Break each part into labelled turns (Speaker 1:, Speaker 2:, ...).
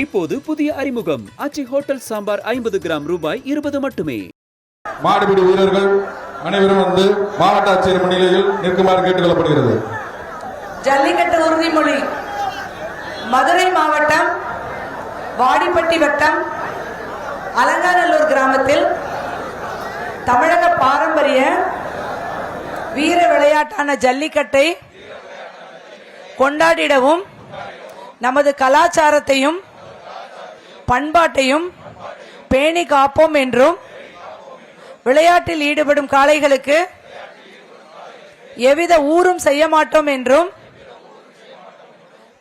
Speaker 1: இப்போது புதிய அறிமுகம் ஆச்சி ஹோட்டல் சாம்பார் 50 கிராம் ரூபாய் 20 மட்டுமே.
Speaker 2: மாடுபிடி வீரர்கள் அனைவரும் வந்து மாவட்ட ஆட்சியர் முன்னிலையில் நிற்குமாறு கேட்டுக்கொள்ளப்படுகிறது.
Speaker 3: ஜல்லிக்கட்டு உறுதிமொழி. மதுரை மாவட்டம் வாடிப்பட்டி வட்டம் அலங்காநல்லூர் கிராமத்தில் தமிழக பாரம்பரிய வீர விளையாட்டான ஜல்லிக்கட்டை கொண்டாடிடவும் நமது கலாச்சாரத்தையும் பண்பாட்டையும் பேணி காப்போம் என்றும் விளையாட்டில் ஈடுபடும் காளைகளுக்கு எவ்வித ஊரும் செய்ய மாட்டோம் என்றும்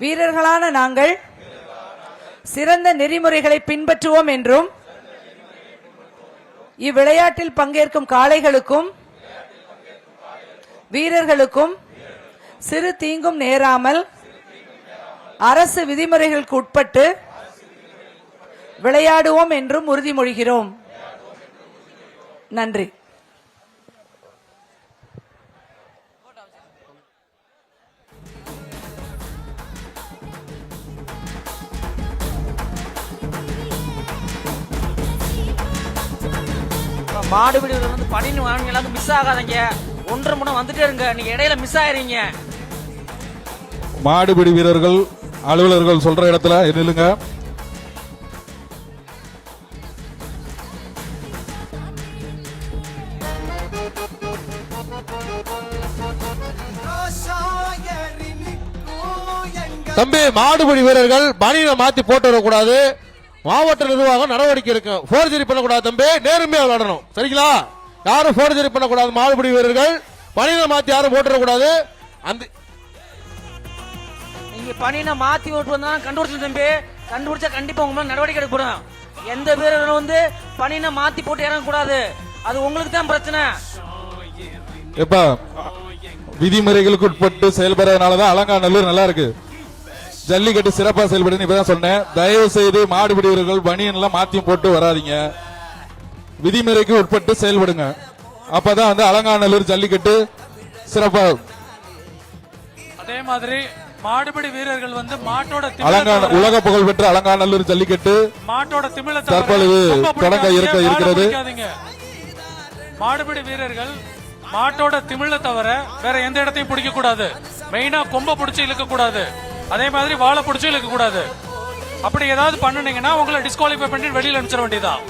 Speaker 3: வீரர்களான நாங்கள் சிறந்த நெறிமுறைகளை பின்பற்றுவோம் என்றும் இவ்விளையாட்டில் பங்கேற்கும் காளைகளுக்கும் வீரர்களுக்கும் சிறு தீங்கும் நேராமல் அரசு விதிமுறைகளுக்கு உட்பட்டு விளையாடுவோம் என்றும் உறுதிமொழிகிறோம். நன்றி.
Speaker 4: மாடுபிடி வந்து பணின்னு வாங்கினாலும் மிஸ் ஆகாதீங்க. 1.5 மணி வந்துட்டே இருங்க. நீங்க இடையில மிஸ் ஆயிரீங்க.
Speaker 2: மாடுபிடி வீரர்கள் அலுவலர்கள் சொல்ற இடத்துல நில்லுங்க.
Speaker 5: தம்பி, மாடுபிடி வீரர்கள் பணியை மாத்தி போட்டு வரக்கூடாது. மாவட்ட நிர்வாகம் நடவடிக்கை எடுக்கும். போர்ஜரி பண்ணக்கூடாது தம்பி, நேர்மையா விளையாடணும். சரிங்களா? யாரும் போர்ஜரி பண்ணக்கூடாது. மாடுபிடி வீரர்கள் பணியை மாத்தி யாரும் போட்டுறக்கூடாது. அந்த
Speaker 4: நீங்க பணியை மாத்தி ஓட்டு வந்தா கண்டுபிடிச்சு தம்பி. கண்டுபிடிச்சா கண்டிப்பா உங்க மேல நடவடிக்கை எடுக்கப்படும். எந்த வீரரும் வந்து பணியை மாத்தி போட்டு இறங்கக்கூடாது. அது உங்களுக்கு தான் பிரச்சனை.
Speaker 2: எப்ப விதிமுறைகளுக்கு உட்பட்டு செயல்படுறதுனாலதான் அலங்காநல்லூர் நல்லா இருக்கு. ஜல்லிக்கட்டு சிறப்பா செயல்படுன்னு இப்பதான் சொன்னேன். தயவு செய்து மாடுபிடி வீரர்கள் பனியன் எல்லாம் மாத்தியும் போட்டு வராதிங்க. விதிமுறைக்கு உட்பட்டு செயல்படுங்க. அப்பதான் வந்து அலங்காநல்லூர் ஜல்லிக்கட்டு சிறப்பா.
Speaker 6: அதே மாதிரி மாடுபிடி வீரர்கள் வந்து மாட்டோட
Speaker 2: உலக புகழ் பெற்ற அலங்காநல்லூர் ஜல்லிக்கட்டு
Speaker 6: மாட்டோட திமிழ
Speaker 2: தற்பொழுது தொடங்க இருக்கிறது.
Speaker 6: மாடுபிடி வீரர்கள் மாட்டோட திமிழ தவிர வேற எந்த இடத்தையும் பிடிக்க கூடாது. மெயினா கொம்ப பிடிச்சி இழுக்க கூடாது. அதே மாதிரி வாழை பிடிச்சி இழுக்க கூடாது. அப்படி ஏதாவது பண்ணுனீங்கன்னா உங்களை டிஸ்குவாலிஃபை பண்ணி வெளியில அனுப்பிச்சிட வேண்டியதான்.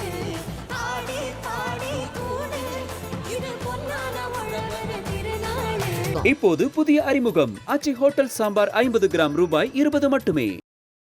Speaker 1: இப்போது புதிய அறிமுகம் ஆச்சி ஹோட்டல் சாம்பார் 50 கிராம் ரூபாய் 20 மட்டுமே.